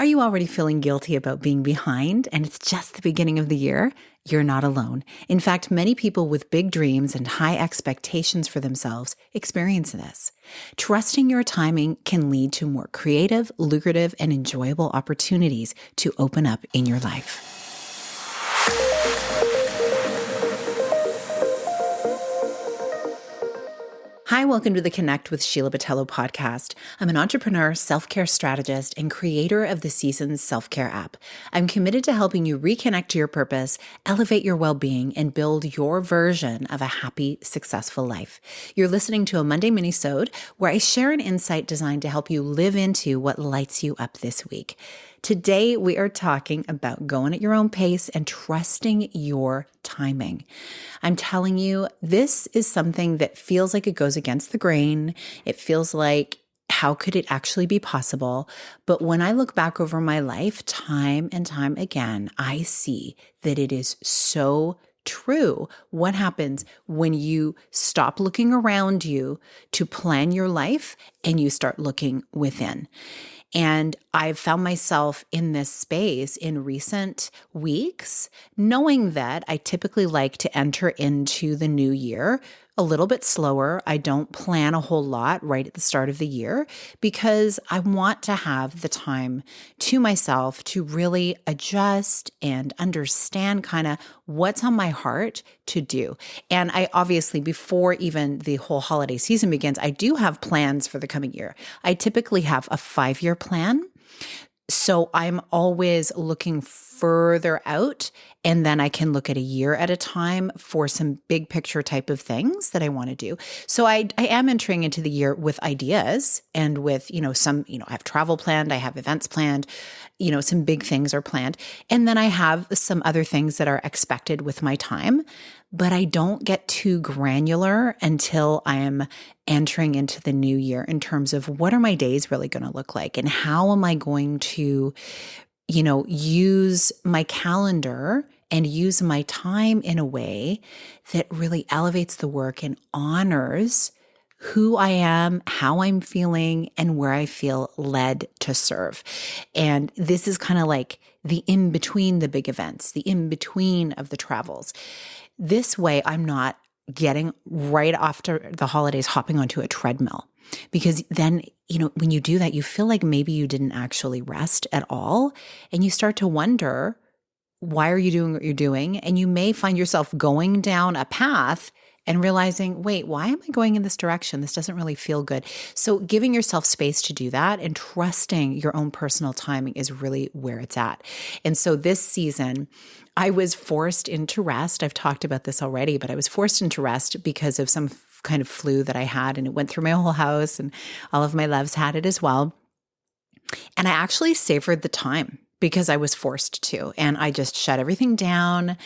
Are you already feeling guilty about being behind and it's just the beginning of the year? You're not alone. In fact, many people with big dreams and high expectations for themselves experience this. Trusting your timing can lead to more creative, lucrative, and enjoyable opportunities to open up in your life. Hi, welcome to the Connect with Sheila podcast. I'm an entrepreneur, self-care strategist, and creator of the Seasons Self-Care app. I'm committed to helping you reconnect to your purpose, elevate your well-being, and build your version of a happy, successful life. You're listening to a Monday minisode where I share an insight designed to help you live into what lights you up this week. Today, we are talking about going at your own pace and trusting your timing. I'm telling you, this is something that feels like it goes against the grain. It feels like, how could it actually be possible? But when I look back over my life, time and time again, I see that it is so true. What happens when you stop looking around you to plan your life and you start looking within? And I've found myself in this space in recent weeks, knowing that I typically like to enter into the new year a little bit slower. I don't plan a whole lot right at the start of the year because I want to have the time to myself to really adjust and understand kind of what's on my heart to do. And I obviously, before even the whole holiday season begins, I do have plans for the coming year. I typically have a 5-year plan. So I'm always looking further out, and then I can look at a year at a time for some big picture type of things that I want to do. So I am entering into the year with ideas and with, I have travel planned, I have events planned, some big things are planned. And then I have some other things that are expected with my time, but I don't get too granular until I am entering into the new year in terms of what are my days really going to look like and how am I going to, use my calendar and use my time in a way that really elevates the work and honors who I am, how I'm feeling, and where I feel led to serve. And this is kind of like the in-between the big events, the in-between of the travels. This way, I'm not getting right after the holidays hopping onto a treadmill. Because then, when you do that, you feel like maybe you didn't actually rest at all. And you start to wonder, why are you doing what you're doing? And you may find yourself going down a path and realizing, wait, why am I going in this direction? This doesn't really feel good. So giving yourself space to do that and trusting your own personal timing is really where it's at. And so this season, I was forced into rest. I've talked about this already, but I was forced into rest because of some kind of flu that I had, and it went through my whole house, and all of my loves had it as well. And I actually savored the time because I was forced to, and I just shut everything down.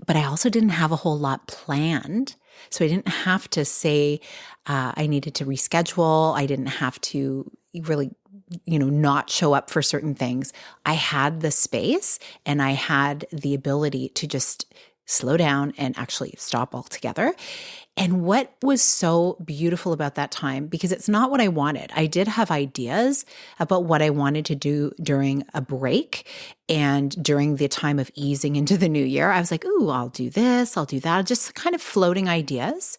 But I also didn't have a whole lot planned. So I didn't have to say I needed to reschedule. I didn't have to really, not show up for certain things. I had the space and I had the ability to just slow down and actually stop altogether. And what was so beautiful about that time, because it's not what I wanted. I did have ideas about what I wanted to do during a break and during the time of easing into the new year. I was like, ooh, I'll do this, I'll do that, just kind of floating ideas.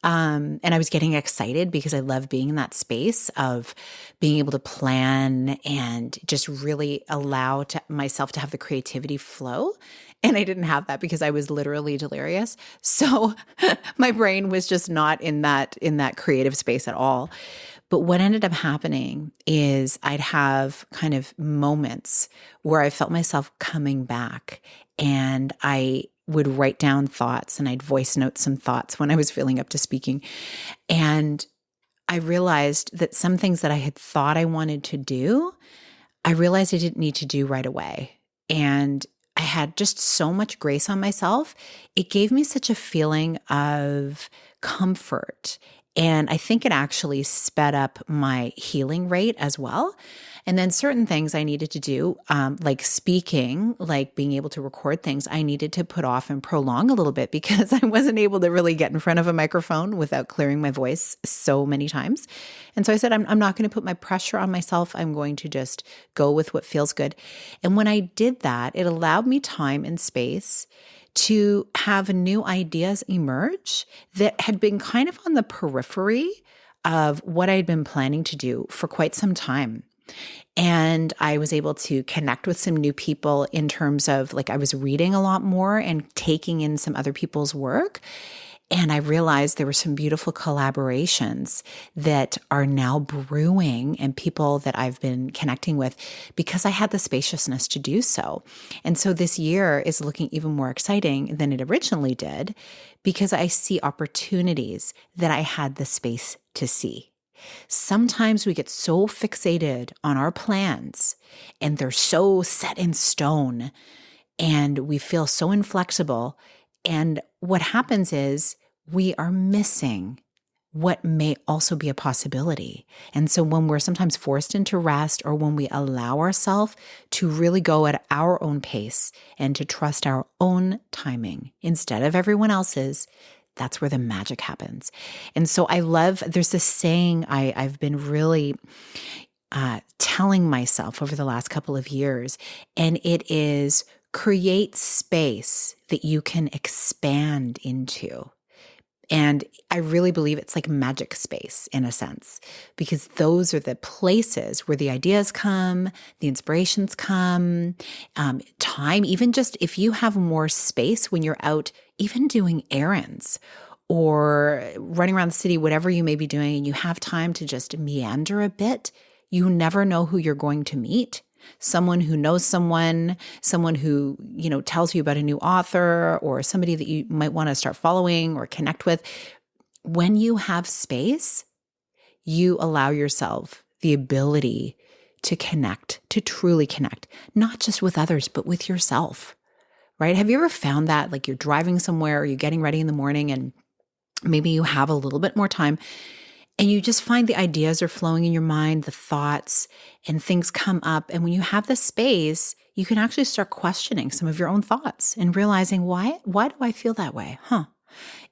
And I was getting excited because I love being in that space of being able to plan and just really allow myself to have the creativity flow. And I didn't have that because I was literally delirious. So my brain was just not in that creative space at all. But what ended up happening is I'd have kind of moments where I felt myself coming back, and I would write down thoughts and I'd voice note some thoughts when I was feeling up to speaking. And I realized that some things that I had thought I wanted to do, I realized I didn't need to do right away. And I had just so much grace on myself. It gave me such a feeling of comfort And I think it actually sped up my healing rate as well. And then certain things I needed to do, like speaking, like being able to record things, I needed to put off and prolong a little bit because I wasn't able to really get in front of a microphone without clearing my voice so many times. And so I said, I'm not going to put my pressure on myself. I'm going to just go with what feels good. And when I did that, it allowed me time and space to have new ideas emerge that had been kind of on the periphery of what I'd been planning to do for quite some time. And I was able to connect with some new people in terms of like I was reading a lot more and taking in some other people's work. And I realized there were some beautiful collaborations that are now brewing and people that I've been connecting with because I had the spaciousness to do so. And so this year is looking even more exciting than it originally did because I see opportunities that I had the space to see. Sometimes we get so fixated on our plans and they're so set in stone and we feel so inflexible. And what happens is we are missing what may also be a possibility. And so when we're sometimes forced into rest or when we allow ourselves to really go at our own pace and to trust our own timing instead of everyone else's, that's where the magic happens. And so there's this saying I've been really telling myself over the last couple of years, and it is create space that you can expand into. And I really believe it's like magic space in a sense, because those are the places where the ideas come, the inspirations come, time, even just if you have more space when you're out, even doing errands or running around the city, whatever you may be doing, and you have time to just meander a bit, you never know who you're going to meet. Someone who knows someone who, tells you about a new author or somebody that you might want to start following or connect with. When you have space, you allow yourself the ability to connect, to truly connect, not just with others, but with yourself, right? Have you ever found that like you're driving somewhere or you're getting ready in the morning and maybe you have a little bit more time and you just find the ideas are flowing in your mind, the thoughts and things come up. And when you have the space, you can actually start questioning some of your own thoughts and realizing, why do I feel that way?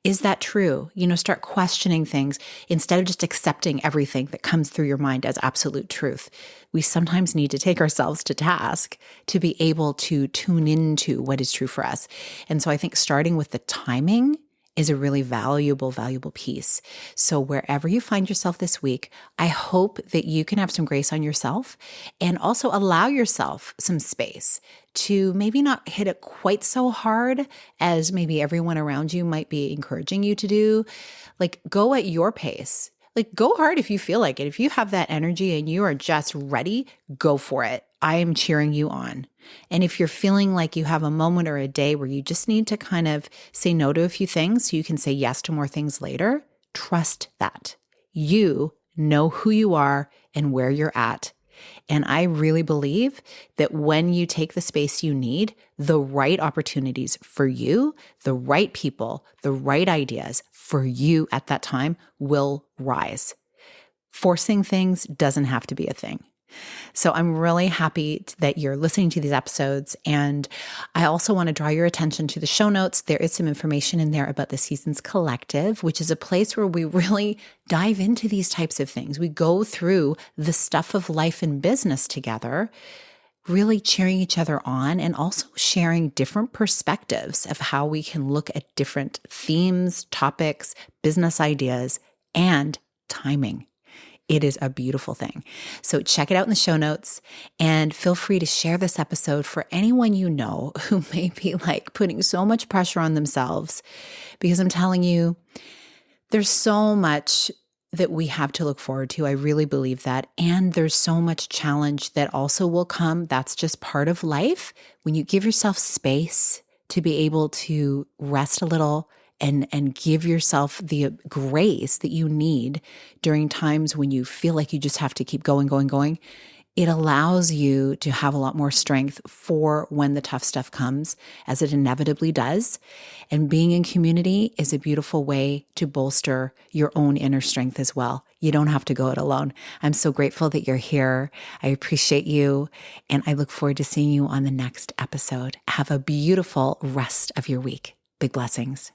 Is that true? Start questioning things instead of just accepting everything that comes through your mind as absolute truth. We sometimes need to take ourselves to task to be able to tune into what is true for us. And so I think starting with the timing is a really valuable piece. So wherever you find yourself this week, I hope that you can have some grace on yourself and also allow yourself some space to maybe not hit it quite so hard as maybe everyone around you might be encouraging you to do. Like go at your pace. Like go hard if you feel like it. If you have that energy and you are just ready, go for it. I am cheering you on. And if you're feeling like you have a moment or a day where you just need to kind of say no to a few things so you can say yes to more things later, trust that. You know who you are and where you're at. And I really believe that when you take the space you need, the right opportunities for you, the right people, the right ideas for you at that time will rise. Forcing things doesn't have to be a thing. So I'm really happy that you're listening to these episodes. And I also want to draw your attention to the show notes. There is some information in there about the Seasons Collective, which is a place where we really dive into these types of things. We go through the stuff of life and business together, really cheering each other on and also sharing different perspectives of how we can look at different themes, topics, business ideas, and timing. It is a beautiful thing. So check it out in the show notes and feel free to share this episode for anyone you know who may be like putting so much pressure on themselves, because I'm telling you, there's so much that we have to look forward to. I really believe that. And there's so much challenge that also will come. That's just part of life. When you give yourself space to be able to rest a little and give yourself the grace that you need during times when you feel like you just have to keep going, it allows you to have a lot more strength for when the tough stuff comes, as it inevitably does. And being in community is a beautiful way to bolster your own inner strength as well. You don't have to go it alone. I'm so grateful that you're here. I appreciate you, and I look forward to seeing you on the next episode. Have a beautiful rest of your week. Big blessings.